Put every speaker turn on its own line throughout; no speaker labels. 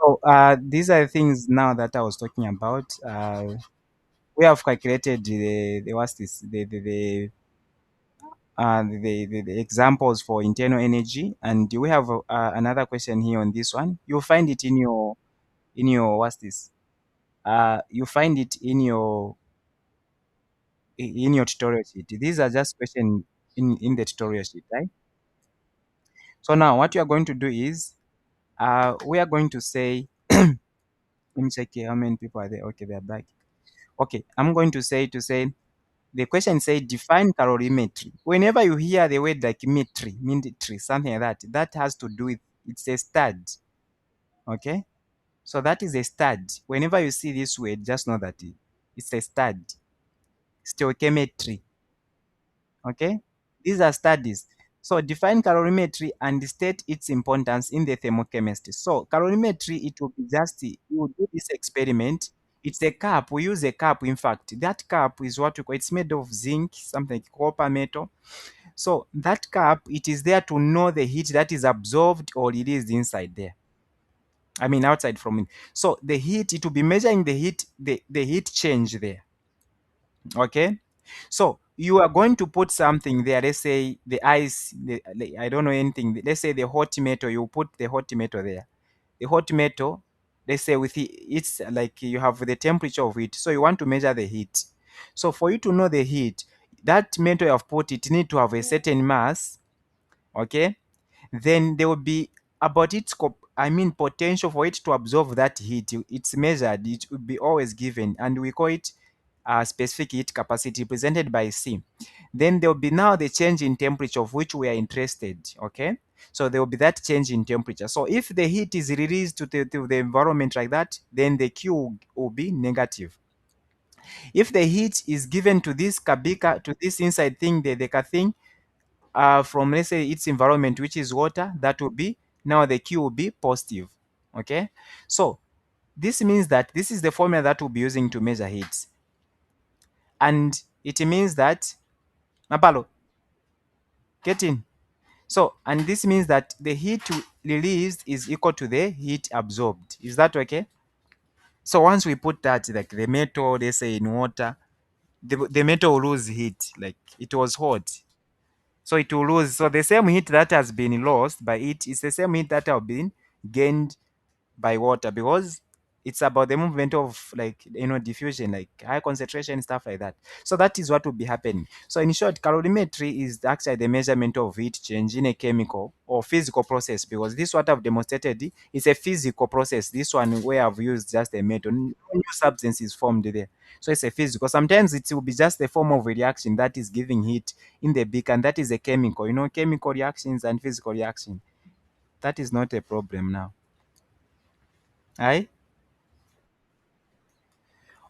So these are things now that I was talking about. We have calculated the what's this the examples for internal energy, and we have another question here on this one. You'll find it in your what's this? You find it in your tutorial sheet. These are just questions in the tutorial sheet, right? So now what you are going to do is we are going to say let me check here how many people are there. Okay, they are back. Okay, I'm going to say the question say define calorimetry. Whenever you hear the word like military, something like that, that has to do with it's a stud. Okay, so that is a stud. Whenever you see this word, just know that it's a stud. Stoichiometry. Okay, these are studies. So define calorimetry and state its importance in the thermochemistry. So calorimetry, it will be just you will do this experiment. It's a cup. We use a cup. In fact, that cup is what we call. It's made of zinc, something like copper metal. So that cup, it is there to know the heat that is absorbed or released inside there. I mean outside from it. So the heat, it will be measuring the heat, the heat change there. Okay, so you are going to put something there. Let's say the ice, I don't know anything. Let's say the hot metal, you put the hot metal there. The hot metal, let's say with it's like you have the temperature of it, so you want to measure the heat. So for you to know the heat, that metal you have put, it need to have a certain mass. Okay, then there will be about its I mean potential for it to absorb that heat. It's measured, it will be always given, and we call it specific heat capacity presented by C. Then there will be now the change in temperature of which we are interested. Okay, so there will be that change in temperature. So if the heat is released to the environment like that, then the Q will be negative. If the heat is given to this kabika, to this inside thing, the deka thing, from let's say its environment, which is water, that will be now the Q will be positive. Okay, so this means that this is the formula that we'll be using to measure heat, and it means that Mapalo, get in. So, and this means that the heat released is equal to the heat absorbed. Is that okay? So once we put that, like the metal, let's say in water, the metal will lose heat. Like it was hot, so it will lose. So the same heat that has been lost by it is the same heat that have been gained by water, because it's about the movement of, like, diffusion, like high concentration, stuff like that. So that is what will be happening. So in short, calorimetry is actually the measurement of heat change in a chemical or physical process, because this what I've demonstrated is a physical process. This one where I've used just a metal, no new substance is formed there. So it's a physical. Sometimes it will be just a form of a reaction that is giving heat in the beaker, and that is a chemical. Chemical reactions and physical reaction. That is not a problem now. Aye?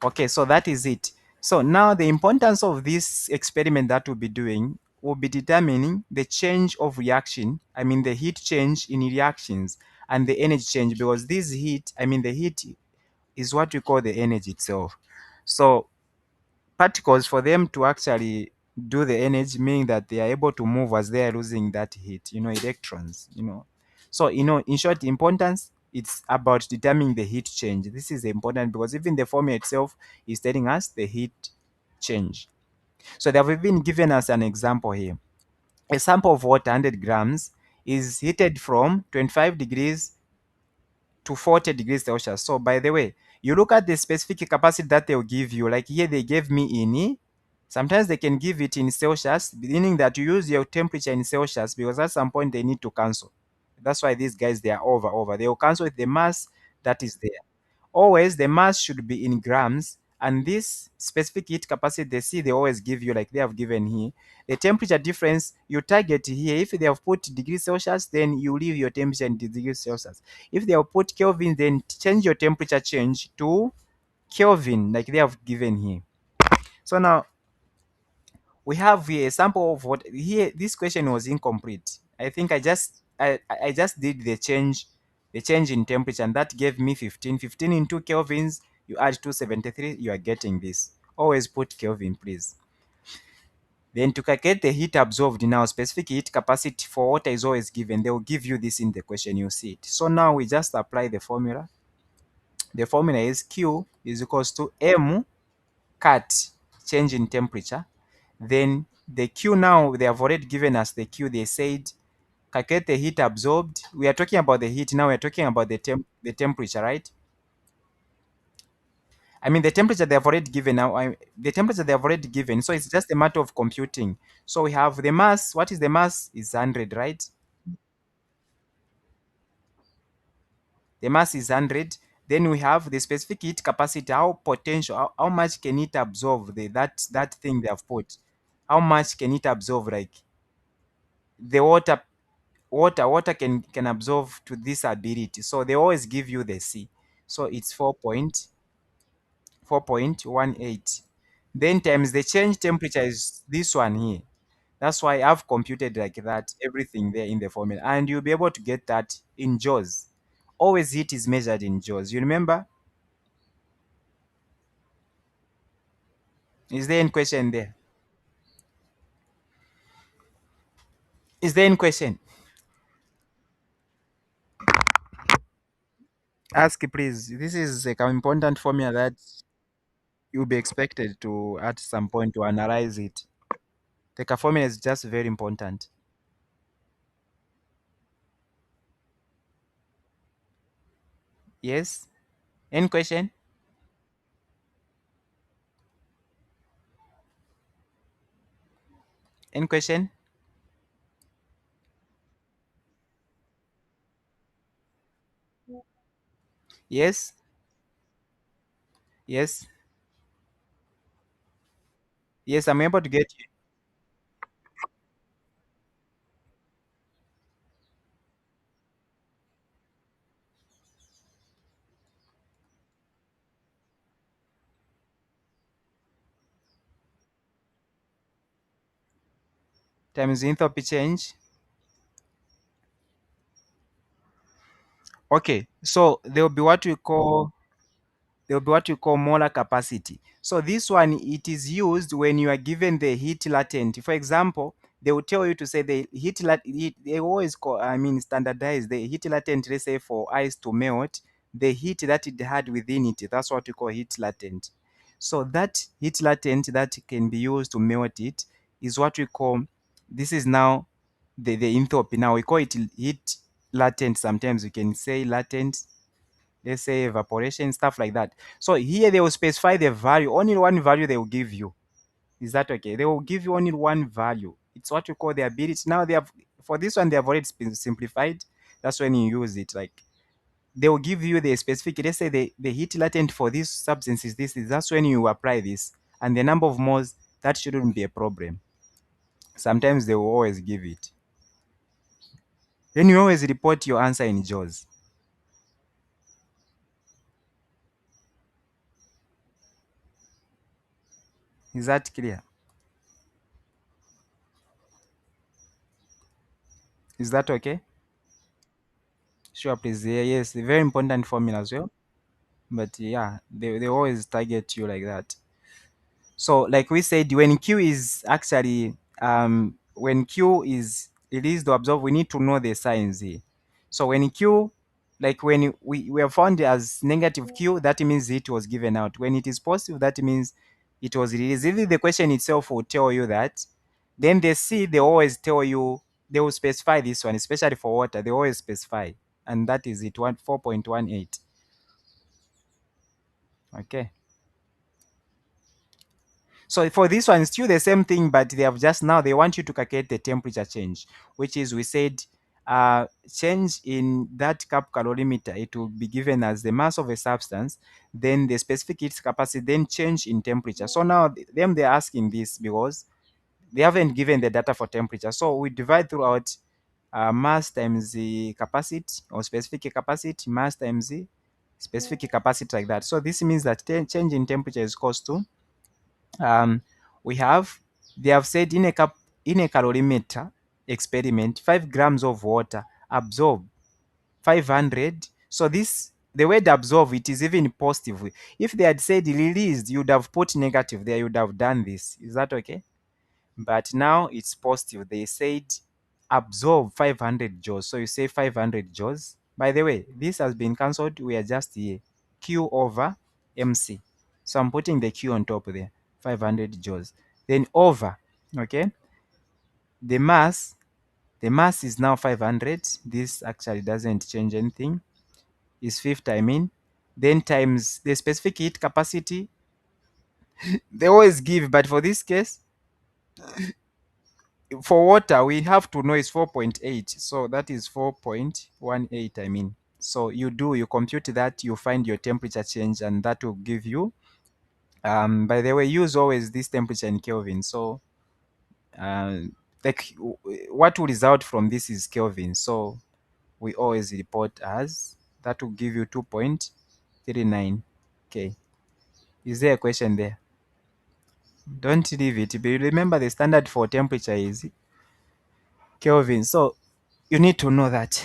Okay, so that is it. So now the importance of this experiment that we'll be doing will be determining the change of reaction, I mean the heat change in reactions, and the energy change, because this heat, I mean the heat is what we call the energy itself. So particles, for them to actually do the energy, meaning that they are able to move as they are losing that heat, electrons. So in short, the importance, it's about determining the heat change. This is important because even the formula itself is telling us the heat change. So they have even given us an example here. A sample of water, 100 grams, is heated from 25 degrees to 40 degrees Celsius. So by the way, you look at the specific capacity that they'll give you. Like here they gave me in, sometimes they can give it in Celsius, meaning that you use your temperature in Celsius, because at some point they need to cancel. That's why these guys, they are over. They will cancel with the mass that is there. Always the mass should be in grams, and this specific heat capacity, they see, they always give you, like they have given here, the temperature difference you target here. If they have put degrees Celsius, then you leave your temperature in degrees Celsius. If they have put Kelvin, then change your temperature change to Kelvin, like they have given here. So now we have here a sample of what here. This question was incomplete. I think I just did the change in temperature, and that gave me 15 into kelvins. You add 273, you are getting this. Always put Kelvin, please. Then to calculate the heat absorbed, now specific heat capacity for water is always given. They will give you this in the question, you see it. So now we just apply the formula. The formula is Q is equals to M cut change in temperature. Then the Q, now they have already given us the Q. They said calculate the heat absorbed. We are talking about the heat now. We are talking about the temperature, right? I mean the temperature they have already given now. The temperature they have already given. So it's just a matter of computing. So we have the mass. What is the mass? Is 100, right? The mass is 100. Then we have the specific heat capacity, how potential, how much can it absorb that thing they have put. How much can it absorb? Like the water can absorb to this ability. So they always give you the C. So it's 4.18. Then times the change temperature is this one here. That's why I've computed like that, everything there in the formula. And you'll be able to get that in joules. Always heat is measured in joules. You remember? Is there any question there? Is there any question? Ask please. This is like an important formula that you'll be expected to at some point to analyze it. The formula is just very important. Yes? Any question? Any question? Yes? Yes? Yes, I'm able to get you. Times enthalpy change. Okay, so there will be what you call molar capacity. So this one, it is used when you are given the heat latent. For example, they will tell you to say the they always call, I mean, standardize the heat latent, let's say for ice to melt, the heat that it had within it, that's what you call heat latent. So that heat latent that can be used to melt it is what we call, this is now the enthalpy. Now we call it heat latent. Sometimes you can say latent, let's say evaporation, stuff like that. So here they will specify the value, only one value they will give you. Is that okay? They will give you only one value. It's what you call the ability. Now they have, for this one, they have already simplified. That's when you use it. Like they will give you the specific, let's say the heat latent for this substance is this. That's when you apply this. And the number of moles, that shouldn't be a problem. Sometimes they will always give it. Then you always report your answer in joules. Is that clear? Is that okay? Sure, please. Yeah, yes, very important formula as well. But yeah, they always target you like that. So like we said, when Q is actually when Q is released or absorbed, we need to know the signs here. So when Q, like when we are found as negative Q, that means it was given out. When it is positive, that means it was released. Even the question itself will tell you that. Then the C, they always tell you, they will specify this one, especially for water, they always specify. And that is it, 4.18. Okay. So for this one, it's still the same thing, but they have just now they want you to calculate the temperature change, which is we said change in that cup calorimeter. It will be given as the mass of a substance, then the specific heat capacity, then change in temperature. So now them they're asking this because they haven't given the data for temperature. So we divide throughout mass times the capacity or specific capacity, mass times the specific capacity, like that. So this means that change in temperature is equals to um, we have, they have said in a cup, in a calorimeter experiment, 5 grams of water absorb 500. So this, the word absorb, it is even positive. If they had said released, you'd have put negative there, you'd have done this. Is that okay? But now it's positive. They said absorb 500 joules. So you say 500 joules. By the way, this has been cancelled. We are just here. Q over MC. So I'm putting the Q on top there, 500 joules. Then over, okay, the mass, the mass is now 500. This actually doesn't change anything. Is 50, I mean. Then times the specific heat capacity. They always give, but for this case, for water, we have to know it's 4.8. So that is 4.18, I mean. So you compute that, you find your temperature change, and that will give you, by the way, use always this temperature in Kelvin. So uh, like what will result from this is Kelvin. So we always report as that will give you 2.39. Okay. Is there a question there? Don't leave it. But remember the standard for temperature is Kelvin. So you need to know that.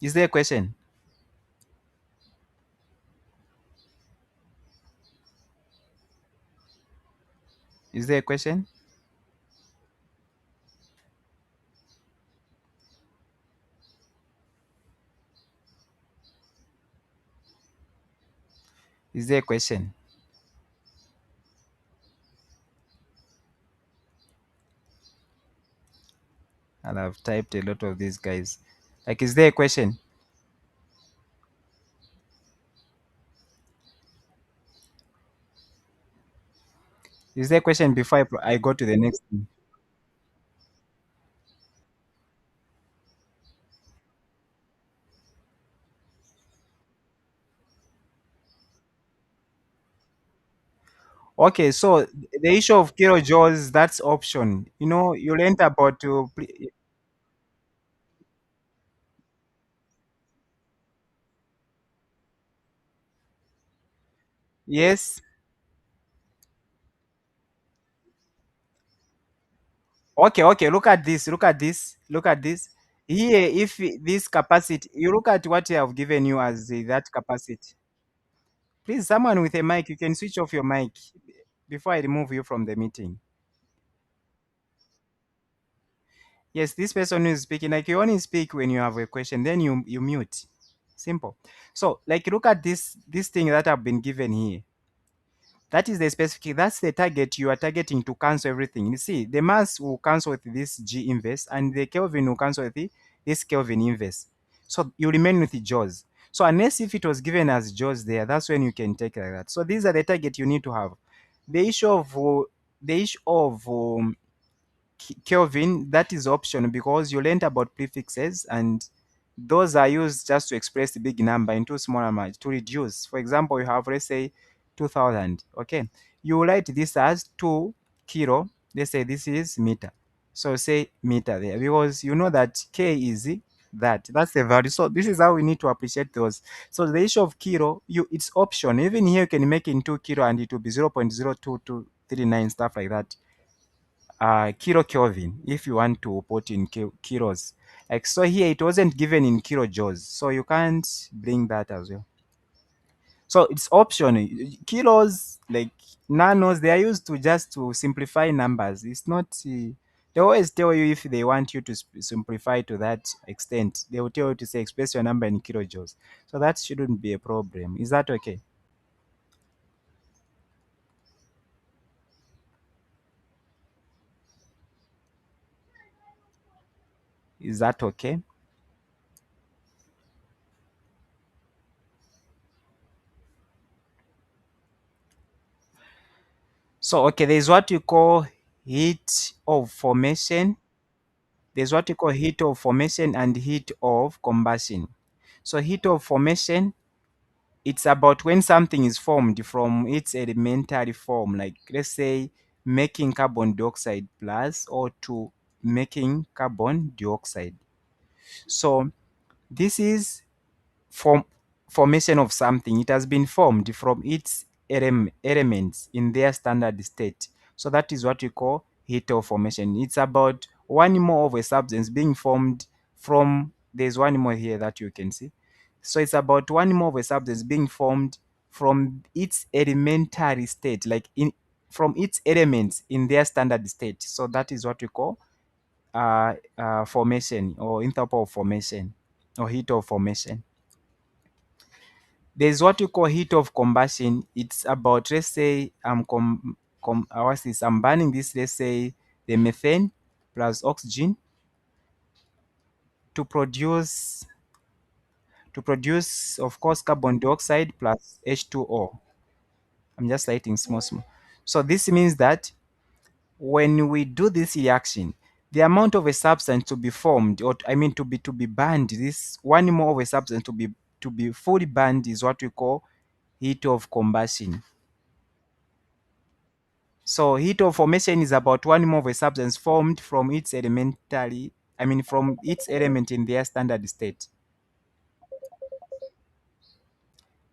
Is there a question? Is there a question? Is there a question? And I've typed a lot of these guys. Like, is there a question? Is there a question before I go to the next thing? Okay, so the issue of kilojoules, that's option. You know, you learned about yes. Okay, okay. Look at this. Look at this. Look at this. Here, if this capacity, you look at what I have given you as that capacity. Please, someone with a mic, you can switch off your mic before I remove you from the meeting. Yes, this person who is speaking, like you only speak when you have a question, then you mute. Simple. So, like, look at this thing that I've been given here. That is the specific, that's the target you are targeting to cancel everything. You see, the mass will cancel with this G inverse, and the Kelvin will cancel with this Kelvin inverse. So you remain with the JAWS. So unless if it was given as JAWS there, that's when you can take like that. So these are the target you need to have. The issue of Kelvin, that is optional because you learned about prefixes, and those are used just to express the big number into small number to reduce. For example, you have, let's say, 2000. Okay, you write this as 2 kilo. Let's say this is meter. So say meter there because you know that K is that's the value. So this is how we need to appreciate those. So the issue of kilo, it's option. Even here you can make it in 2 kilo and it will be 0.02239, stuff like that. Kilo Kelvin if you want to put in kilos. Like so here it wasn't given in kilojoules, so you can't bring that as well. So it's optional. Kilos, like nanos, they are used to just to simplify numbers. It's not. They always tell you if they want you to simplify to that extent, they will tell you to say express your number in kilojoules. So that shouldn't be a problem. Is that okay? Is that okay? So okay, there's what you call heat of formation. There's what you call heat of formation and heat of combustion. So heat of formation, it's about when something is formed from its elementary form, like let's say making carbon dioxide plus or to making carbon dioxide. So this is form formation of something. It has been formed from its elements in their standard state. So that is what we call heat of formation. It's about one more of a substance being formed from, there's one more here that you can see. So it's about one more of a substance being formed from its elementary state, like in from its elements in their standard state. So that is what we call formation or enthalpy of formation or heat of formation. There's what you call heat of combustion. It's about, let's say, what's this? I'm burning this, let's say, the methane plus oxygen to produce of course, carbon dioxide plus H2O. I'm just writing small small. So this means that when we do this reaction, the amount of a substance to be formed, or I mean to be burned, this one more of a substance to be fully burned is what we call heat of combustion. So heat of formation is about one more of a substance formed from its elementary, I mean from its element in their standard state.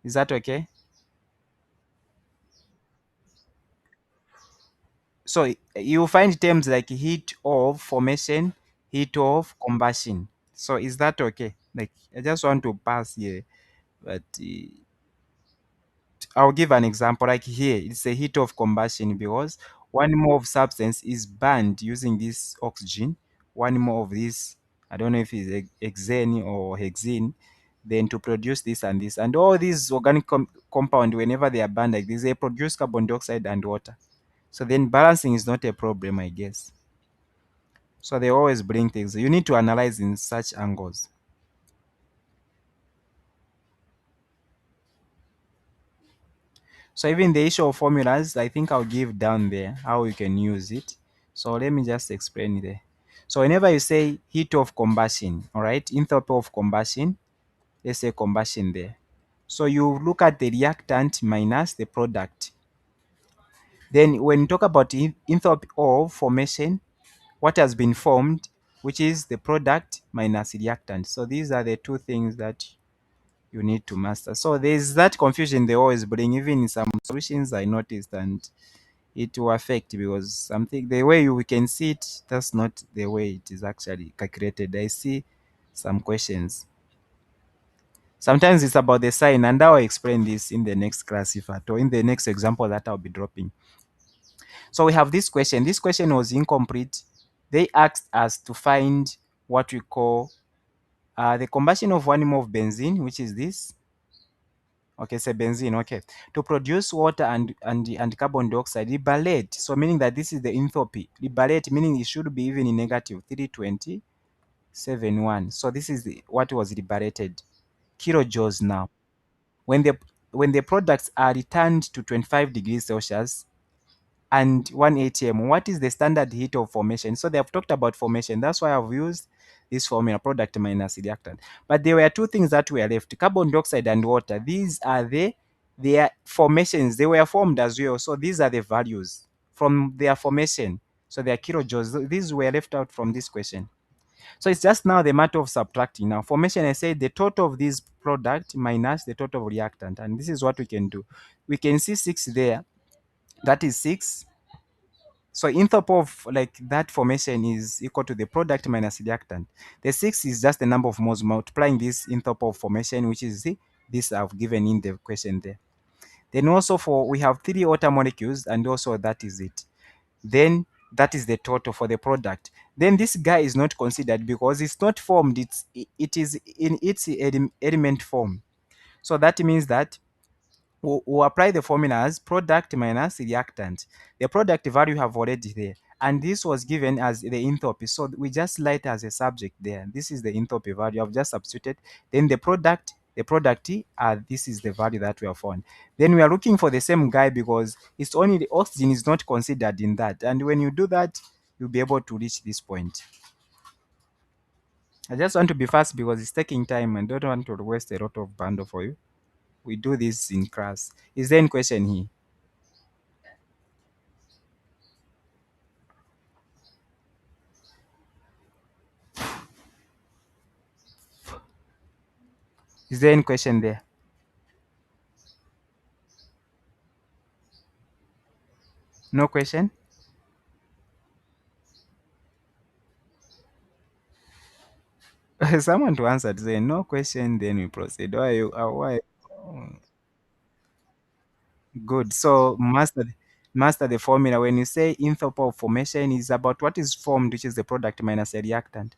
Is that okay? So you find terms like heat of formation, heat of combustion. So is that okay? Like I just want to pass here, but I'll give an example. Like here, it's a heat of combustion because one mole of substance is burned using this oxygen. One more of this, I don't know if it's hexane or hexene, then to produce this and this. And all these organic compound, whenever they are burned like this, they produce carbon dioxide and water. So then balancing is not a problem, I guess. So they always bring things. You need to analyze in such angles. So even the issue of formulas, I think I'll give down there how you can use it. So let me just explain there. So whenever you say heat of combustion, all right, enthalpy of combustion, let's say combustion there. So you look at the reactant minus the product. Then when you talk about enthalpy of formation, what has been formed, which is the product minus reactant. So these are the two things that you need to master. So there's that confusion they always bring, even in some solutions I noticed, and it will affect because something the way you can see it, that's not the way it is actually calculated. I see some questions. Sometimes it's about the sign, and I'll explain this in the next class if at all, in the next example that I'll be dropping. So we have this question. This question was incomplete. They asked us to find what we call the combustion of one mole of benzene, which is this. Okay, say benzene. Okay, to produce water and carbon dioxide, liberate. So meaning that this is the enthalpy. Liberate meaning it should be even in negative 327.1. So this is what was liberated, kilojoules now. When the products are returned to 25 degrees Celsius and 1 atm, what is the standard heat of formation? So they have talked about formation. That's why I've used this formula, product minus reactant. But there were two things that were left, carbon dioxide and water. These are their formations. They were formed as well. So these are the values from their formation. So they are kilojoules. These were left out from this question. So it's just now the matter of subtracting. Now formation, I said the total of this product minus the total of reactant. And this is what we can do. We can see 6 there. That is 6. So enthalpy of like that formation is equal to the product minus reactant. The 6 is just the number of moles multiplying this enthalpy of formation, which is this I've given in the question there. Then also we have 3 water molecules, and also that is it. Then that is the total for the product. Then this guy is not considered because it's not formed. It is in its element form. So that means that we'll apply the formula as product minus reactant. The product value have already there, and this was given as the enthalpy. So we just write as a subject there. This is the enthalpy value. I've just substituted. Then the product, this is the value that we have found. Then we are looking for the same guy because it's only the oxygen is not considered in that. And when you do that, you'll be able to reach this point. I just want to be fast because it's taking time and don't want to waste a lot of bundle for you. We do this in class. Is there any question here? Is there any question there? No question? Someone to answer to say no question, then we proceed. Why? Good. So master the formula. When you say enthalpy of formation is about what is formed, which is the product minus a reactant.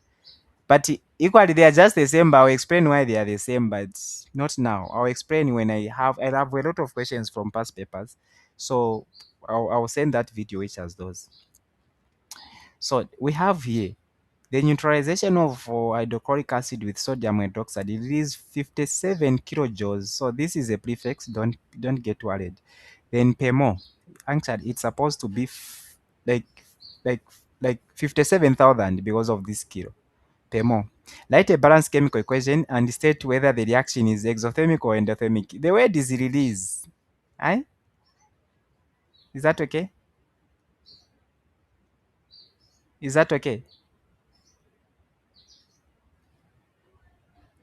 But equally, they are just the same. But I'll explain why they are the same, but not now. I'll explain when I have a lot of questions from past papers. So I'll send that video which has those. So we have here the neutralization of hydrochloric acid with sodium hydroxide. It is 57 kilojoules. So this is a prefix. Don't get worried. Then per mole. Actually, it's supposed to be like like like 57,000 because of this kilo per mole. Write a balanced chemical equation and state whether the reaction is exothermic or endothermic. The word is release. Aye? Is that okay? Is that okay?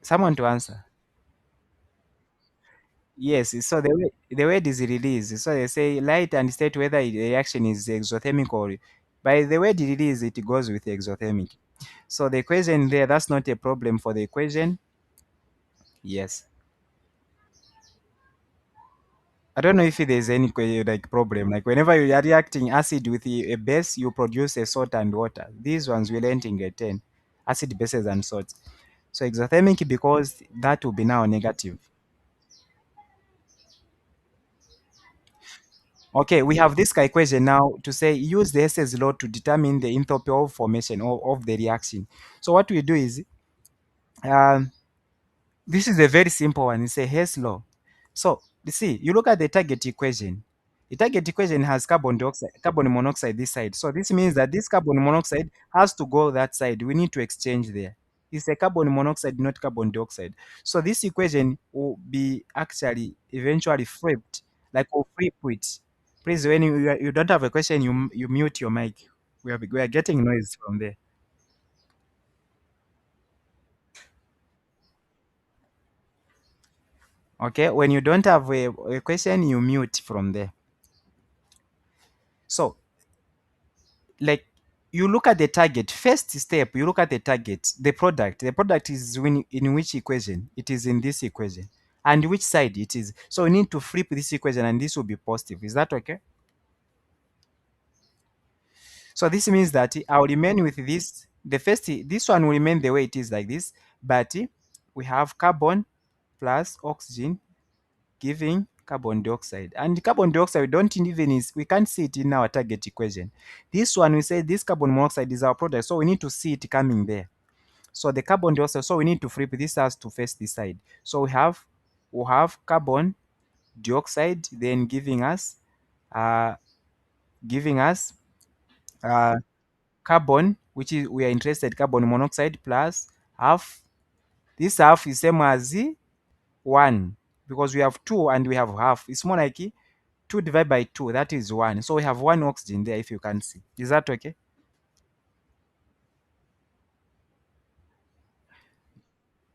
Someone to answer. Yes, so the word is release. So they say light and state whether the reaction is exothermic or by the word release it goes with exothermic. So the equation there, that's not a problem for the equation. Yes. I don't know if there's any like problem. Like whenever you are reacting acid with a base, you produce a salt and water. These ones will end in a 10. Acid bases and salts. So exothermic because that will be now negative. Okay, we have this equation now to say use the Hess's law to determine the enthalpy of formation of the reaction. So what we do is, um, this is a very simple one. It's a Hess law. So you see, you look at the target equation. The target equation has carbon dioxide, carbon monoxide this side. So this means that this carbon monoxide has to go that side. We need to exchange there. It's a carbon monoxide, not carbon dioxide. So this equation will be actually eventually flipped, like we'll flip it. Please, when you don't have a question, you mute your mic. We are getting noise from there. Okay, when you don't have a question, you mute from there. So like you look at the target first step, you look at the target, the product is in which equation? It is in this equation, and which side it is. So we need to flip this equation and this will be positive. Is that okay? So this means that I'll remain with this. The first, this one will remain the way it is, like this, but we have carbon plus oxygen giving carbon dioxide, and carbon dioxide we don't even is we can't see it in our target equation. This one we say this carbon monoxide is our product, so we need to see it coming there. So the carbon dioxide, so we need to flip this has to face this side. So we have carbon dioxide then uh giving us uh carbon, which is we are interested, carbon monoxide plus half. This half is same as 1 because we have 2 and we have half. It's more like 2 divided by 2, that is 1. So we have 1 oxygen there, if you can see. Is that okay?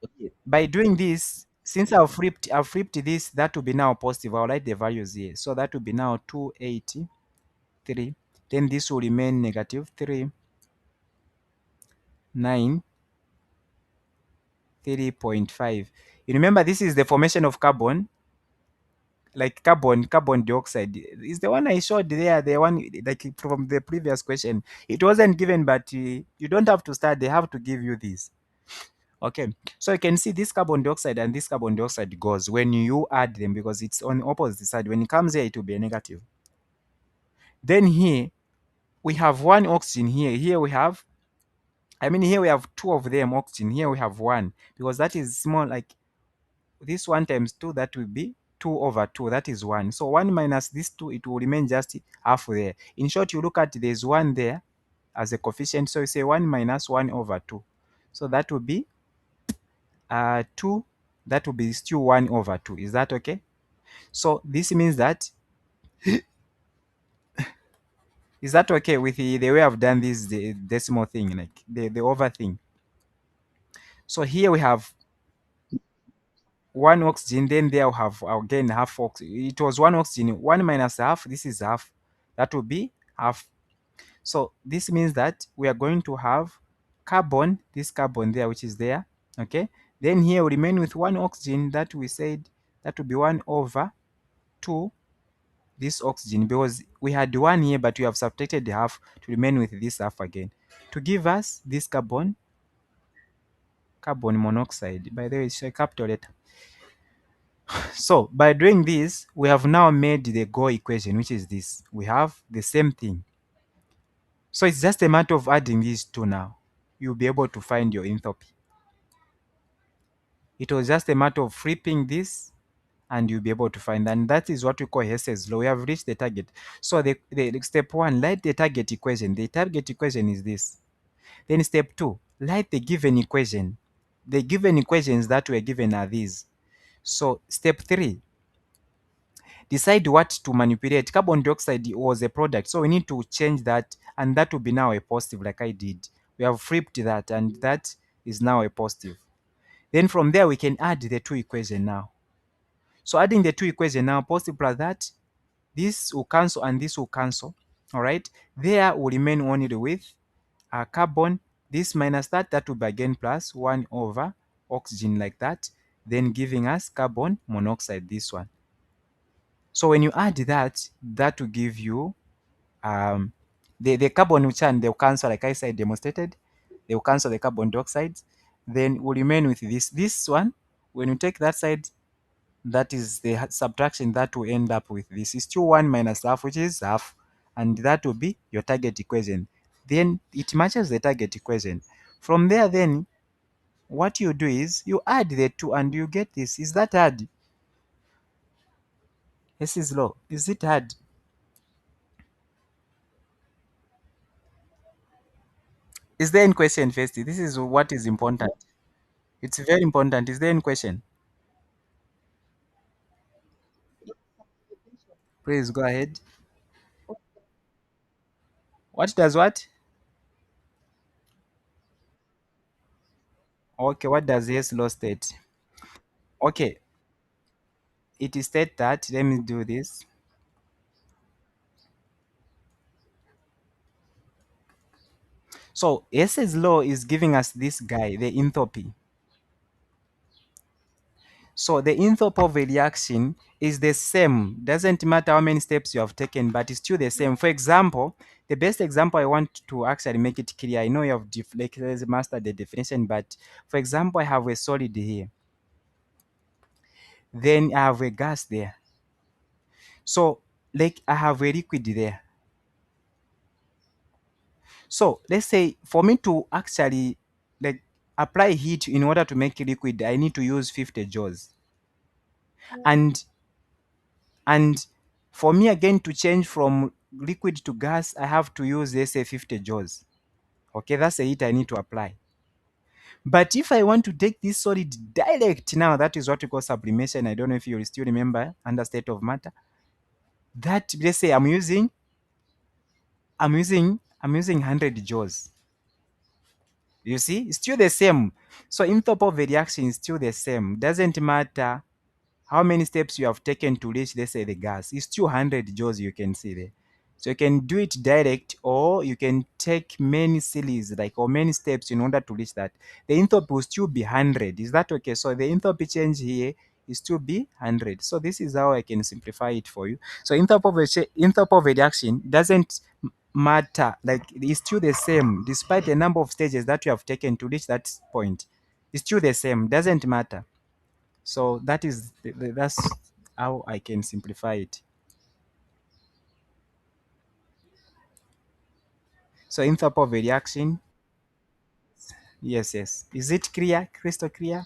Okay. By doing this, since I've flipped this, that will be now positive. I'll write the values here. So that will be now 283. Then this will remain negative 3, 9, 3.5. You remember this is the formation of carbon, like carbon dioxide. Is the one I showed there, the one like from the previous question. It wasn't given, but you don't have to start. They have to give you this. Okay, so you can see this carbon dioxide and this carbon dioxide goes when you add them because it's on the opposite side. When it comes here, it will be a negative. Then here we have one oxygen here. Here we have, I mean, here we have two of them oxygen. Here we have one because that is small. Like this 1 times 2, that will be 2 over 2. That is 1. So 1 minus this 2, it will remain just half there. In short, you look at there's 1 there as a coefficient. So you say 1 minus 1 over 2. So that will be 2, that will be still 1 over 2. Is that okay? So this means that, is that okay with the way I've done this, the decimal thing, like the over thing? So here we have 1 oxygen, then there we have again half oxygen. It was 1 oxygen, 1 minus half, this is half. That will be half. So this means that we are going to have carbon, this carbon there, which is there, okay? Then here we remain with 1 oxygen that we said that will be 1 over 2 this oxygen because we had 1 here, but we have subtracted the half to remain with this half again to give us this carbon carbon monoxide. By the way, it's a capital letter. So by doing this, we have now made the goal equation, which is this. We have the same thing. So it's just a matter of adding these two now. You'll be able to find your enthalpy. It was just a matter of flipping this and you'll be able to find. And that is what we call Hess's law. We have reached the target. So the step one, write the target equation. The target equation is this. Then step two, write the given equation. The given equations that were given are these. So step three, decide what to manipulate. Carbon dioxide was a product, so we need to change that, and that will be now a positive like I did. We have flipped that, and that is now a positive. Then from there, we can add the two equation now. So adding the two equation now, positive plus that, this will cancel and this will cancel. All right. There will remain only with carbon, this minus that, that will be again plus 1 over oxygen like that, then giving us carbon monoxide, this one. So when you add that, that will give you the carbon which and they'll cancel, like I said, demonstrated. They will cancel the carbon dioxide. Then we'll remain with this one. When you take that side, that is the subtraction that will end up with this is still 1 minus half, which is half, and that will be your target equation. Then it matches the target equation. From there, then what you do is you add the two and you get this. Is that hard? This is low. Is it hard? Is there any question first? This is what is important. It's very important. Is there any question? Please go ahead. What does what? Okay, what does yes law state? Okay, it is state that, let me do this. So Hess's law is giving us this guy, the enthalpy. So the enthalpy of a reaction is the same. Doesn't matter how many steps you have taken, but it's still the same. For example, the best example I want to actually make it clear. I know you have like, let's master the definition, but for example, I have a solid here. Then I have a gas there. So like I have a liquid there. So let's say for me to actually like apply heat in order to make liquid, I need to use 50 joules. And and for me again to change from liquid to gas, I have to use, let's say, 50 joules. Okay, that's the heat I need to apply. But if I want to take this solid direct now, that is what we call sublimation. I don't know if you still remember under state of matter. That, let's say I'm using 100 joules. You see, it's still the same. So enthalpy of the reaction is still the same. Doesn't matter how many steps you have taken to reach, let's say, the gas. It's 200 joules, you can see there. So you can do it direct, or you can take many series, like, or many steps in order to reach that. The enthalpy will still be 100. Is that okay? So the enthalpy change here is still be 100. So this is how I can simplify it for you. So enthalpy of a reaction doesn't matter, like it's still the same despite the number of stages that you have taken to reach that point. It's still the same, doesn't matter. So that is that's how I can simplify it. So enthalpy of a reaction, yes, yes. Is it clear? Crystal clear?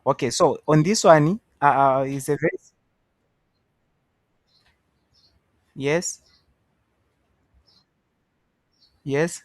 Okay, so on this one, is a very, yes, yes.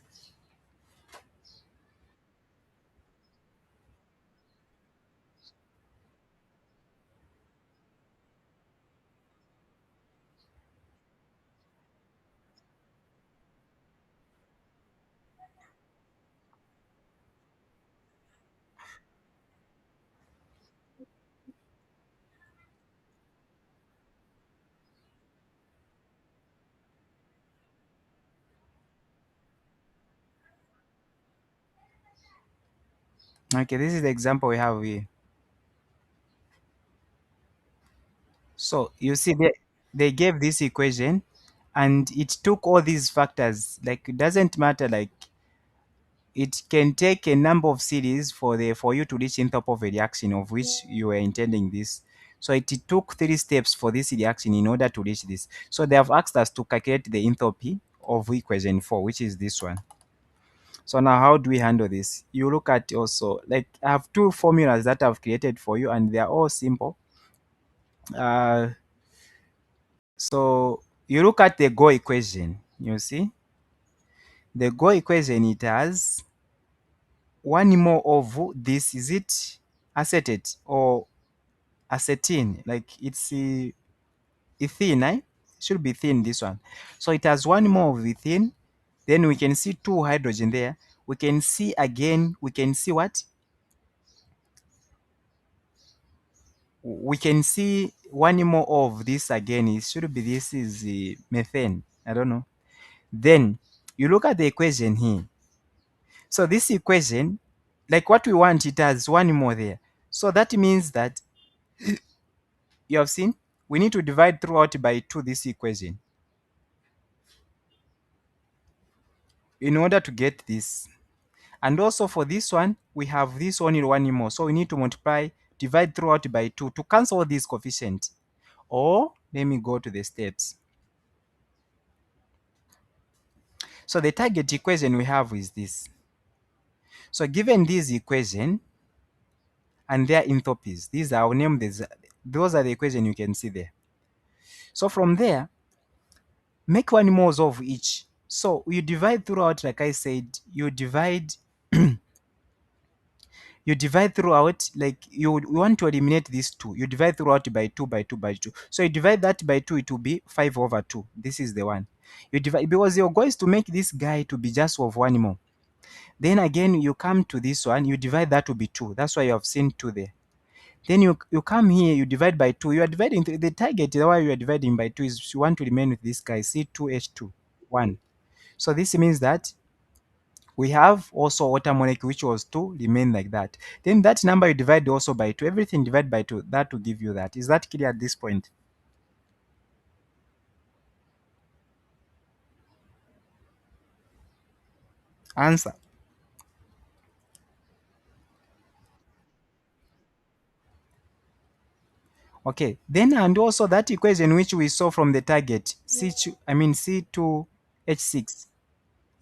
Okay, this is the example we have here. So you see, they gave this equation, and it took all these factors. Like it doesn't matter. Like it can take a number of series for you to reach enthalpy of a reaction of which you were intending this. So it took 3 steps for this reaction in order to reach this. So they have asked us to calculate the enthalpy of equation 4, which is this one. So now how do we handle this? You look at also, like, I have 2 formulas that I've created for you and they are all simple. So you look at the go equation, you see the go equation, it has one more of this, is it acetate or acetine, like it's ethene, eh? Should be thin, this one. So it has one more of ethene, then we can see 2 hydrogen there. We can see again, we can see what, we can see one more of this again. It should be, this is methane, I don't know. Then you look at the equation here. So this equation, like what we want, it has one more there. So that means that you have seen we need to divide throughout by 2 this equation in order to get this. And also for this one, we have this only one more. So we need to multiply, divide throughout by 2 to cancel this coefficient. Or let me go to the steps. So the target equation we have is this. So given this equation and their enthalpies, these are, I'll name this, those are the equation you can see there. So from there, make one more of each. So you divide throughout, like I said, you divide you divide throughout, like you want to eliminate these 2, you divide throughout by 2 by 2 by 2. So you divide that by 2, it will be 5/2. This is the one you divide, because your goal is to make this guy to be just of one more. Then again you come to this one, you divide that to be 2. That's why you have seen 2 there. Then you come here, you divide by 2. You are dividing the target, the way you are dividing by 2 is you want to remain with this guy, C2H2 1. So this means that we have also water molecule, which was 2, remain like that. Then that number you divide also by 2, everything divide by 2, that will give you that. Is that clear at this point? Answer. Okay, then and also that equation which we saw from the target, C2H6.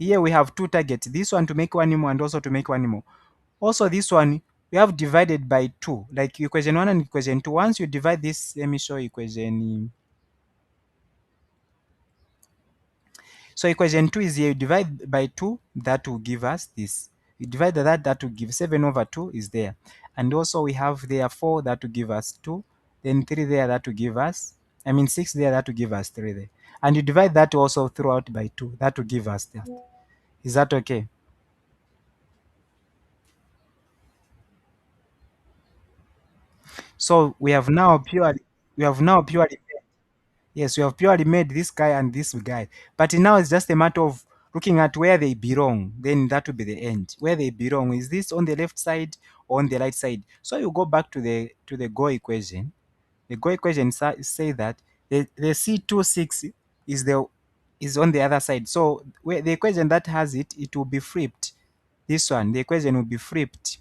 Here we have 2 targets, this one to make one more and also to make one more. Also this one, we have divided by 2, like equation 1 and equation 2. Once you divide this, let me show equation. So equation 2 is here, you divide by 2, that will give us this. You divide that will give 7/2 is there. And also we have there 4, that will give us 2. Then 3 there, that will give us, 6 there, that will give us 3 there. And you divide that also throughout by 2, that will give us that. Is that okay? So we have now purely Yes, we have purely made this guy and this guy. But now it's just a matter of looking at where they belong. Then that will be the end. Where they belong. Is this on the left side or on the right side? So you go back to the Go equation. The Go equation say that the C26 is on the other side. So where the equation that has it, it will be flipped. This one, the equation will be flipped,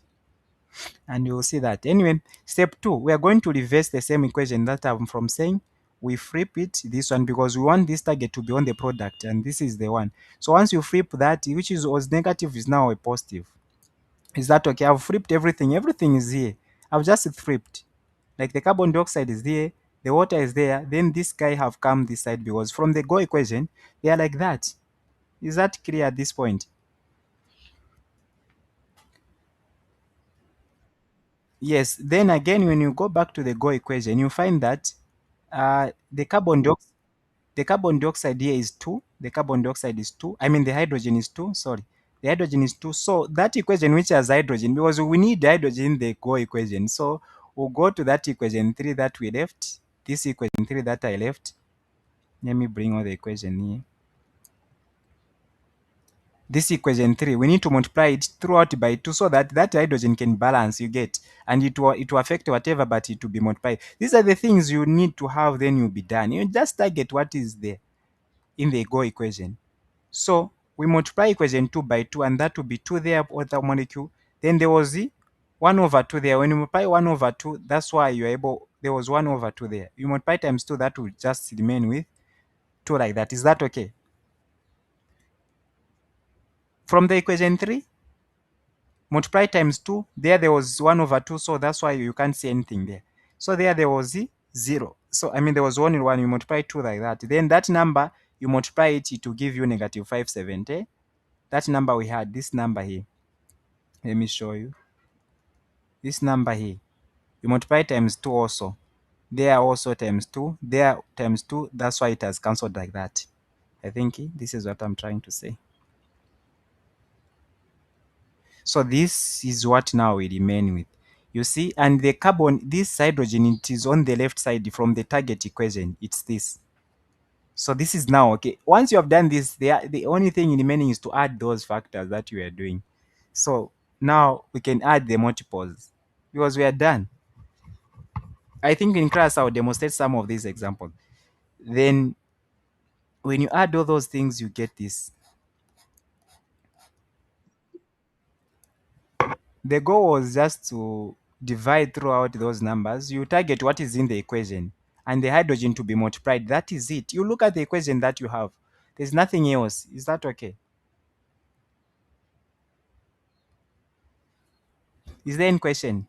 and you will see that. Anyway, step 2, we are going to reverse the same equation that I'm from saying. We flip it, this one, because we want this target to be on the product, and this is the one. So once you flip that, which was negative, is now a positive. Is that okay? I've flipped everything. Everything is here. I've just flipped. Like the carbon dioxide is there, the water is there, then this guy have come this side, because from the Go equation, they are like that. Is that clear at this point? Yes. Then again, when you go back to the Go equation, you find that the carbon dioxide here is 2. The carbon dioxide is 2. The hydrogen is 2. Sorry. The hydrogen is 2. So that equation which has hydrogen, because we need hydrogen in the Go equation. So we'll go to that equation 3 that we left. This equation 3 that I left. Let me bring all the equation here. This equation 3, we need to multiply it throughout by 2 so that that hydrogen can balance, you get, and it will affect whatever, but it will be multiplied. These are the things you need to have, then you'll be done. You just target what is there in the Go equation. So we multiply equation 2 by 2, and that will be 2 there of the molecule. Then there was the 1 over 2 there. When you multiply 1 over 2, that's why you're able, there was 1 over 2 there. You multiply times 2, that will just remain with 2 like that. Is that okay? From the equation 3, multiply times 2, there was 1 over 2, so that's why you can't see anything there. So there was the 0. So I mean there was only 1, you multiply 2 like that. Then that number, you multiply it to give you negative 570. That number we had, this number here. Let me show you. This number here, you multiply times 2 also. There also times 2, there times 2, that's why it has cancelled like that. I think this is what I'm trying to say. So this is what now we remain with. You see, and the carbon, this hydrogen, it is on the left side from the target equation. It's this. So this is now okay. Once you have done this, the only thing remaining is to add those factors that we are doing. So now we can add the multiples because we are done. I think in class I'll demonstrate some of these examples. Then when you add all those things, you get this. The goal was just to divide throughout those numbers. You target what is in the equation and the hydrogen to be multiplied. That is it. You look at the equation that you have. There's nothing else. Is that okay? Is there any question?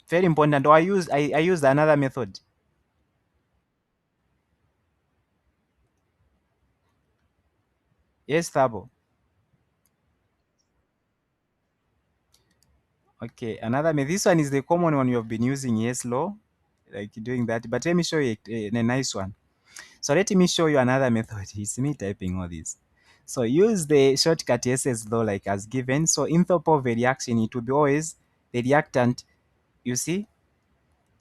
Very important. Or I used another method. Yes, Thabo. Okay, another method. This one is the common one you have been using, yes, law, like doing that. But let me show you a nice one. So let me show you another method. It's me typing all this. So use the shortcut SS though, like as given. So enthalpy of a reaction, it will be always the reactant. You see,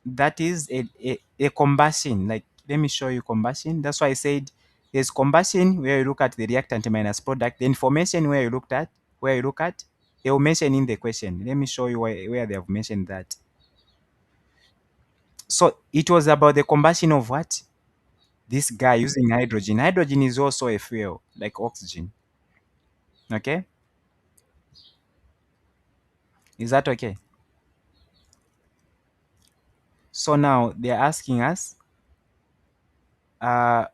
that is a combustion. Like let me show you combustion. That's why I said there's combustion where you look at the reactant minus product. The information where you look at, they will mention in the question. Let me show you where they have mentioned that. So it was about the combustion of what? This guy using hydrogen. Hydrogen is also a fuel like oxygen. Okay, is that okay? So now they're asking us uh,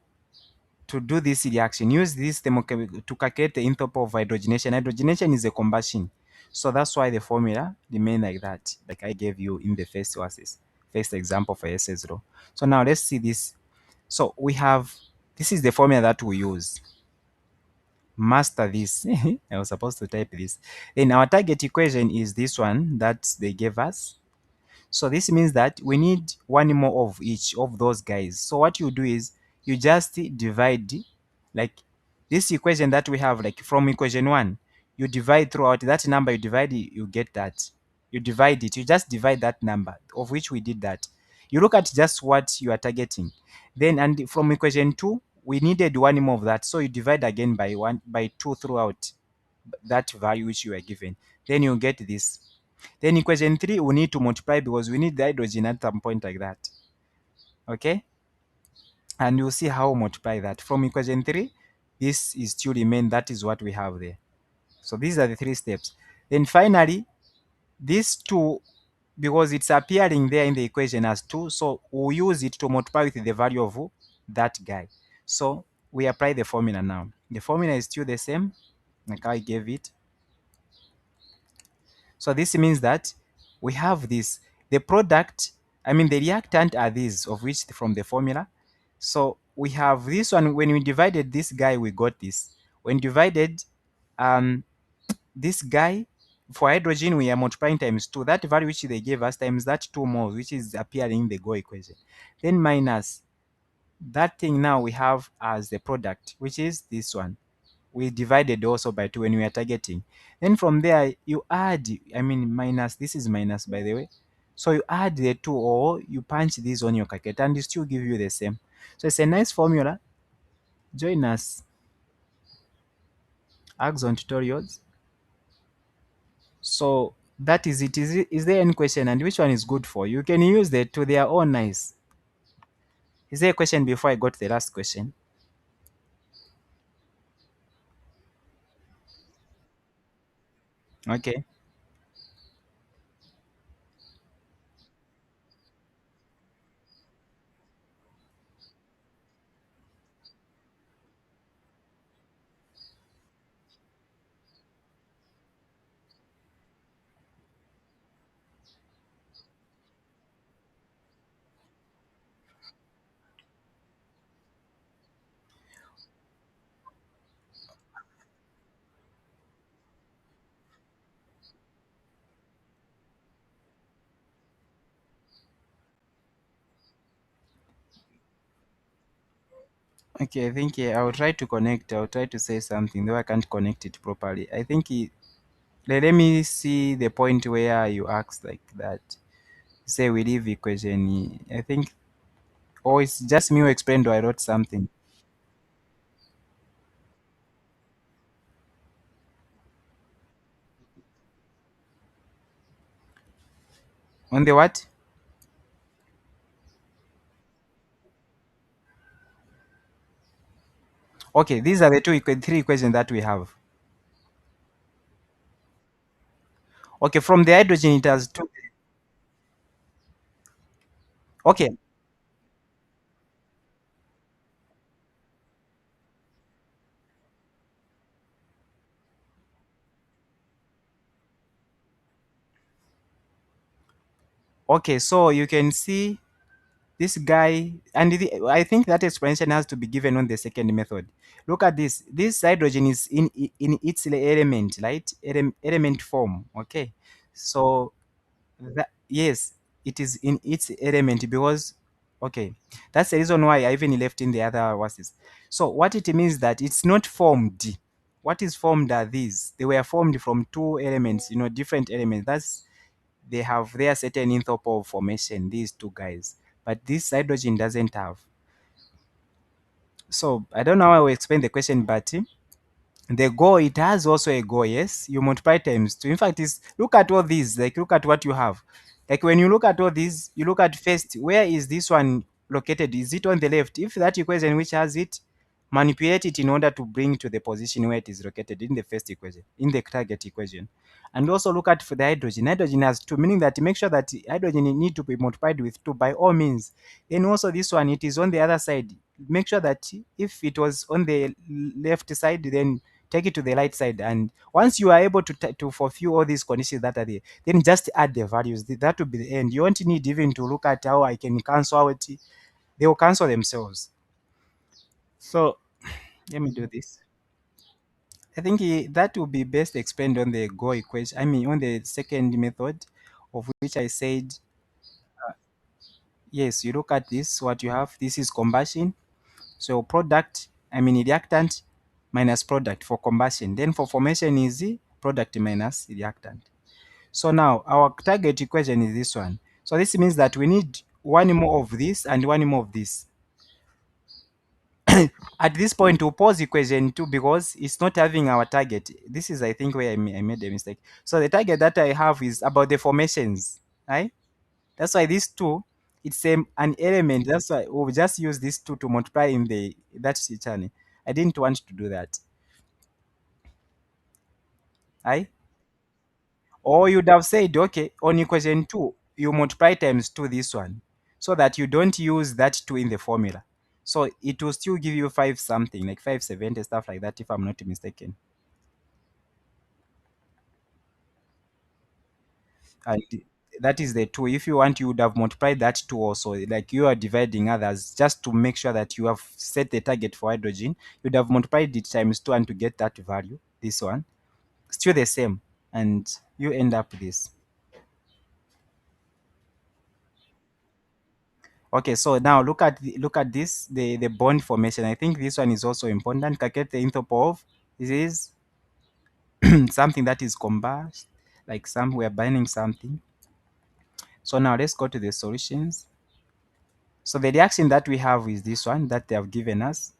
to do this reaction. Use this to calculate the enthalpy of hydrogenation. Hydrogenation is a combustion, so that's why the formula remain like that, like I gave you in the first example for SS0. So now let's see this. So we have, this is the formula that we use. Master this. I was supposed to type this. Then our target equation is this one that they gave us. So this means that we need one more of each of those guys. So what you do is you just divide, like this equation that we have, like from equation 1, you divide throughout that number, you divide it, you get that. You divide it, you just divide that number, of which we did that. You look at just what you are targeting. Then, and from equation 2, we needed one more of that. So you divide again by 2 throughout that value which you are given. Then you get this. Then equation 3, we need to multiply because we need the hydrogen at some point like that. Okay? And you'll see how we multiply that. From equation 3, this is still remain. That is what we have there. So these are the 3 steps. Then finally, these 2, because it's appearing there in the equation as 2, so we'll use it to multiply with the value of that guy. So we apply the formula now. The formula is still the same, like I gave it. So this means that we have this, the product, I mean the reactant are these, of which from the formula. So we have this one, when we divided this guy, we got this. When divided this guy, for hydrogen, we are multiplying times 2. That value which they gave us times that 2 moles, which is appearing in the Go equation. Then minus that thing now we have as the product, which is this one. We divided also by 2 when we are targeting. Then from there, you add, I mean, minus, this is minus, by the way. So you add the 2 or you punch this on your calculator and it still give you the same. So it's a nice formula. Join us. Axon tutorials. So that is it. Is there any question, and which one is good for you? You can use the two. They are all nice. Is there a question before I go to the last question? Okay. Okay, I think I'll try to connect. I'll try to say something, though I can't connect it properly. I think let me see the point where you asked like that. Say we leave equation. I think, or it's just me who explained or I wrote something. On the what? Okay, these are the three equations that we have. Okay, from the hydrogen it has two. Okay, okay, so you can see this guy, and I think that explanation has to be given on the second method. Look at this. This hydrogen is in its element, right? Element form. Okay, so that, yes, it is in its element because, okay, that's the reason why I even left in the other verses. So what it means that it's not formed. What is formed are these. They were formed from two elements, different elements. That's, they have their certain enthalpy of formation, these two guys, but this hydrogen doesn't have. So I don't know how I will explain the question, but the goal, it has also a goal. Yes, you multiply times two. In fact, is look at all these, like look at what you have. Like when you look at all these, you look at first, where is this one located? Is it on the left? If that equation which has it, manipulate it in order to bring to the position where it is located in the first equation, in the target equation. And also look at for the hydrogen. Hydrogen has two, meaning that make sure that hydrogen need to be multiplied with two by all means. Then also this one, it is on the other side. Make sure that if it was on the left side, then take it to the right side. And once you are able to fulfill all these conditions that are there, then just add the values. That will be the end. You won't need even to look at how I can cancel out. They will cancel themselves. So let me do this. I think that will be best explained on the go equation. I mean, on the second method, of which I said, yes, you look at this, what you have, this is combustion. So product, I mean reactant minus product for combustion. Then for formation is the product minus reactant. So now our target equation is this one. So this means that we need one more of this and one more of this. At this point, we'll pause equation 2 because it's not having our target. This is, I think, where I made a mistake. So the target that I have is about the formations, right? That's why these two, it's an element. That's why we'll just use these two to multiply in the that channel. I didn't want to do that. Right? Or you'd have said, okay, on equation 2, you multiply times 2 this one, so that you don't use that 2 in the formula. So it will still give you 5 something, like 570, stuff like that, if I'm not mistaken. And that is the 2. If you want, you would have multiplied that 2 also, like you are dividing others, just to make sure that you have set the target for hydrogen. You'd have multiplied it times 2 and to get that value, this one. Still the same. And you end up this. Okay, so now look at this, the bond formation. I think this one is also important. Calculate the enthalpy of this is something that is combust, like some we are burning something. So now let's go to the solutions. So the reaction that we have is this one that they have given us.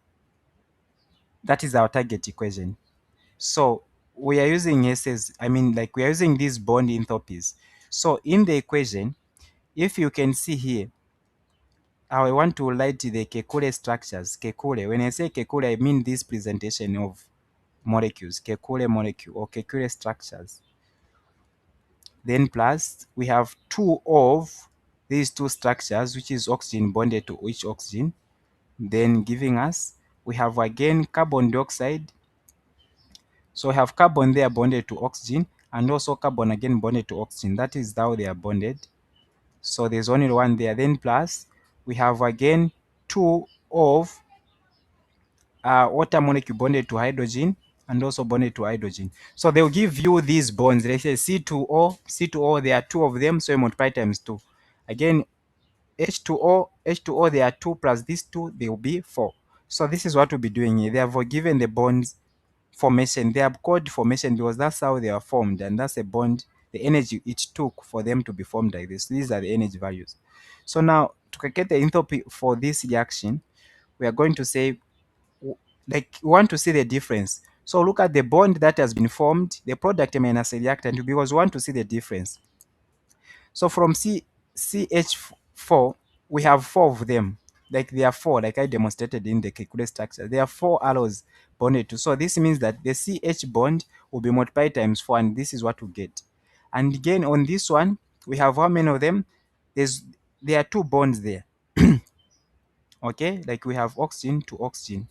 That is our target equation. So we are using S's, I mean, like we are using these bond enthalpies. So in the equation, if you can see here, I want to write the Kekule structures. Kekule. When I say Kekule, I mean this presentation of molecules. Kekule molecule or Kekule structures. then plus we have two of these two structures, which is oxygen bonded to each oxygen, then giving us, we have again carbon dioxide. So we have carbon there bonded to oxygen, and also carbon again bonded to oxygen. That is how they are bonded. So there's only one there. Then plus we have again two of water molecule bonded to hydrogen and also bonded to hydrogen. So they'll give you these bonds. They say C2O, C2O, there are two of them, so you multiply times two. Again, H2O, H2O, there are two plus these two, they will be four. So this is what we'll be doing here. They have given the bonds formation. They are called formation because that's how they are formed, and that's a bond, the energy it took for them to be formed like this. These are the energy values. So now to calculate the enthalpy for this reaction, we are going to say, like, we want to see the difference. So look at the bond that has been formed, the product minus the reactant, because we want to see the difference. So from CH4, we have four of them. Like there are four, like I demonstrated in the calculate structure. There are four arrows bonded to. So this means that the CH bond will be multiplied times four, and this is what we get. And again on this one, we have how many of them? There are two bonds there. Okay, like we have oxygen to oxygen.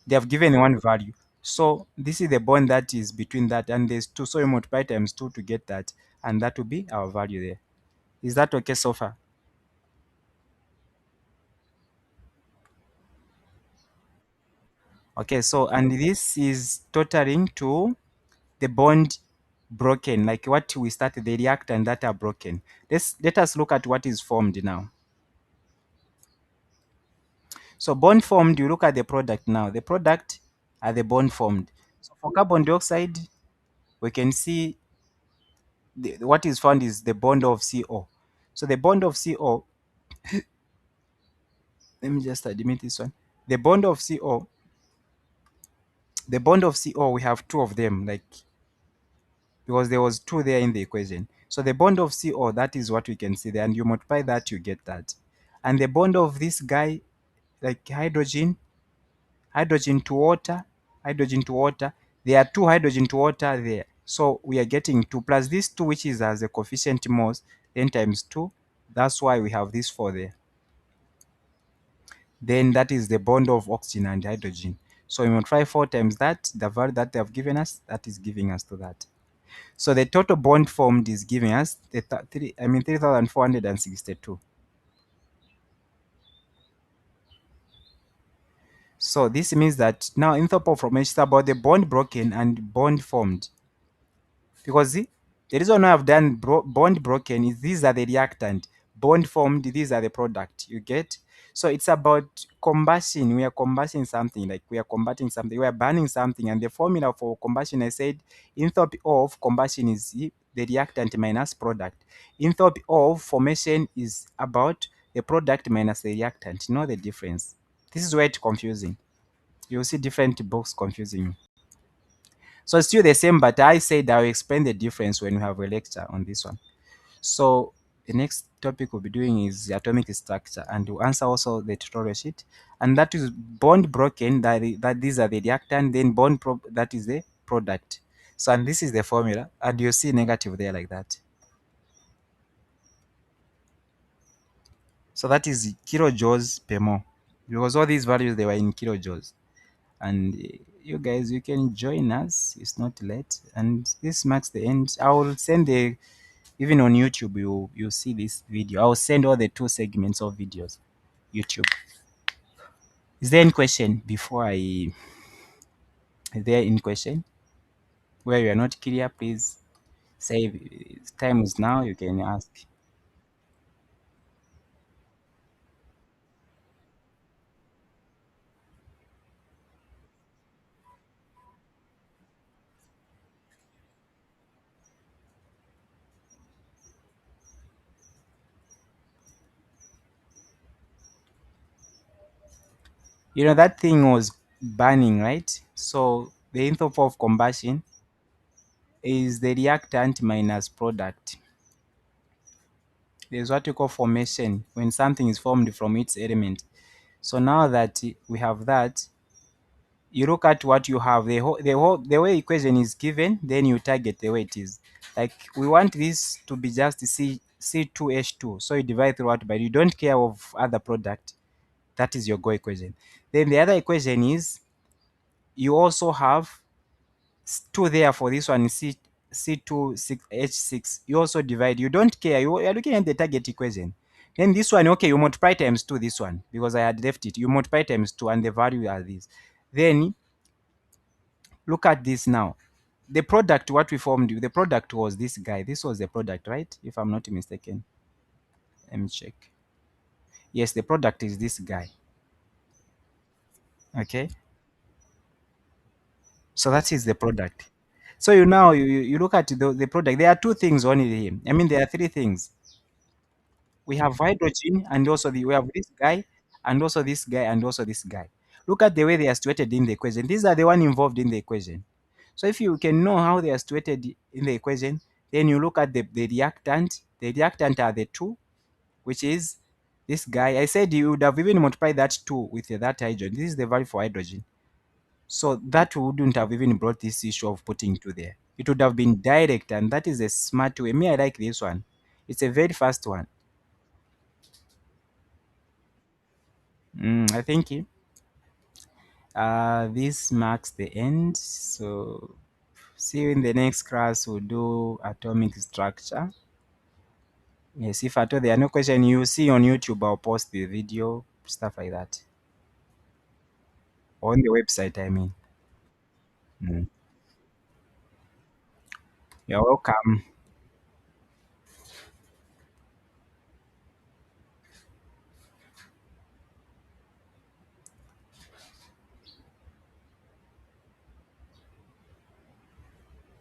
They have given one value. So this is the bond that is between that, and there's two. So you multiply times two to get that, and that will be our value there. Is that okay so far? Okay, so and this is totaling to the bond broken, like what we started, the reactant that are broken. Let us look at what is formed now. So bond formed, you look at the product now. The product are the bond formed. So for carbon dioxide, we can see what is found is the bond of CO. So the bond of CO, let me just admit this one. The bond of CO, the bond of CO, we have two of them, like, because there was two there in the equation. So the bond of CO, that is what we can see there, and you multiply that, you get that. And the bond of this guy, like hydrogen, hydrogen to water, hydrogen to water, there are two hydrogen to water there. So we are getting two plus this two, which is as a coefficient moles, then times two. That's why we have this four there. Then that is the bond of oxygen and hydrogen. So we multiply four times that, the value that they have given us, that is giving us to that. So the total bond formed is giving us the 3,462. So this means that now enthalpy of formation is about the bond broken and bond formed. Because see, the reason why I've done bond broken is these are the reactant, bond formed, these are the product. You get? So it's about combustion. We are combusting something, like we are combating something, we are burning something, and the formula for combustion, I said enthalpy of combustion is the reactant minus product. Enthalpy of formation is about the product minus the reactant. Know the difference. This is where it's confusing. You'll see different books confusing you. So it's still the same, but I said I'll explain the difference when we have a lecture on this one. So the next topic we'll be doing is the atomic structure, and we'll answer also the tutorial sheet. And that is bond broken, that these are the reactant, then that is the product. So and this is the formula, and you see negative there like that. So that is kilojoules per mole, because all these values they were in kilojoules. And you guys, you can join us, it's not late, and this marks the end. I will send the, even on YouTube you see this video. I'll send all the two segments of videos. YouTube. Is there any question before I, is there any question where you are not clear? Please say, time is now, you can ask. You know that thing was burning, right? So the enthalpy of combustion is the reactant minus product. There's what you call formation, when something is formed from its element. So now that we have that, you look at what you have. The way equation is given, then you target the way it is. Like we want this to be just C2H2. So you divide throughout, but you don't care of other product. That is your Go equation. Then the other equation is you also have 2 there for this one, C2H6. You also divide. You don't care. You are looking at the target equation. Then this one, okay, you multiply times 2 this one because I had left it. You multiply times 2 and the value are these. Then look at this now. The product, what we formed, the product was this guy. This was the product, right? If I'm not mistaken. Let me check. Yes, the product is this guy. Okay. So that is the product. So you now you look at the product. There are two things only here. I mean, there are three things. We have hydrogen and also we have this guy and also this guy and also this guy. Look at the way they are situated in the equation. These are the one involved in the equation. So if you can know how they are situated in the equation, then you look at the reactant. The reactant are the two, which is this guy. I said you would have even multiplied that two with that hydrogen. This is the value for hydrogen. So that wouldn't have even brought this issue of putting two there. It would have been direct, and that is a smart way. Me, I like this one. It's a very fast one. I think this marks the end. So see you in the next class. We'll do atomic structure. Yes, if at all there are no questions, you see on YouTube, I'll post the video, stuff like that. On the website, I mean. Mm. You're welcome.